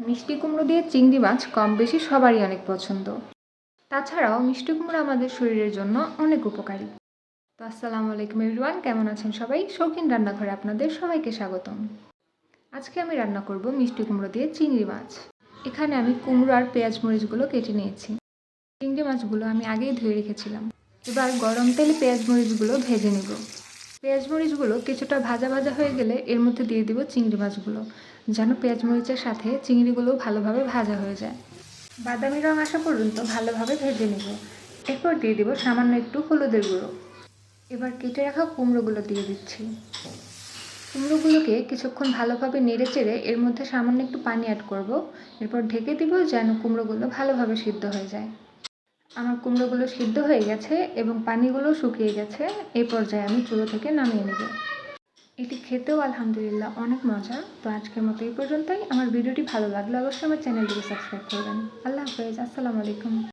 মিষ্টি কুমড়ো দিয়ে চিংড়ি মাছ কম বেশি সবারই অনেক পছন্দ। তাছাড়াও মিষ্টি কুমড়ো আমাদের শরীরের জন্য অনেক উপকারী। তো আসসালামু আলাইকুম এভরিওয়ান, কেমন আছেন সবাই? শৌখিন রান্নাঘরে আপনাদের সবাইকে স্বাগতম। আজকে আমি রান্না করব মিষ্টি কুমড়ো দিয়ে চিংড়ি মাছ। এখানে আমি কুমড়ো আর পেঁয়াজ মরিচগুলো কেটে নিয়েছি। চিংড়ি মাছগুলো আমি আগেই ধুয়ে রেখেছিলাম। এবার গরম তেলে পেঁয়াজ মরিচগুলো ভেজে নেব। পেঁয়াজ মরিচগুলো কিছুটা ভাজা ভাজা হয়ে গেলে এর মধ্যে দিয়ে দিব চিংড়ি মাছগুলো, যেন পেঁয়াজ মরিচের সাথে চিংড়িগুলো ভালোভাবে ভাজা হয়ে যায়। বাদামি রং আসা পর্যন্ত ভালোভাবে ভেজে নেব। এরপর দিয়ে দিব সামান্য একটু হলুদের গুঁড়ো। এবার কেটে রাখা কুমড়োগুলো দিয়ে দিচ্ছি। কুমড়োগুলোকে কিছুক্ষণ ভালোভাবে নেড়ে চেড়ে এর মধ্যে সামান্য একটু পানি অ্যাড করব। এরপর ঢেকে দিব যেন কুমড়োগুলো ভালোভাবে সিদ্ধ হয়ে যায়। আমার কুমড়োগুলো সিদ্ধ হয়ে গেছে এবং পানিগুলো শুকিয়ে গেছে। এই পর্যায়ে আমি চুলো থেকে নামিয়ে নেব। এটি খেতেও আলহামদুলিল্লাহ অনেক মজা। তো আজকের মতো এই পর্যন্তই। আমার ভিডিওটি ভালো লাগলে অবশ্যই আমার চ্যানেলটিকে সাবস্ক্রাইব করবেন। আল্লাহ হাফেজ, আসসালামু আলাইকুম।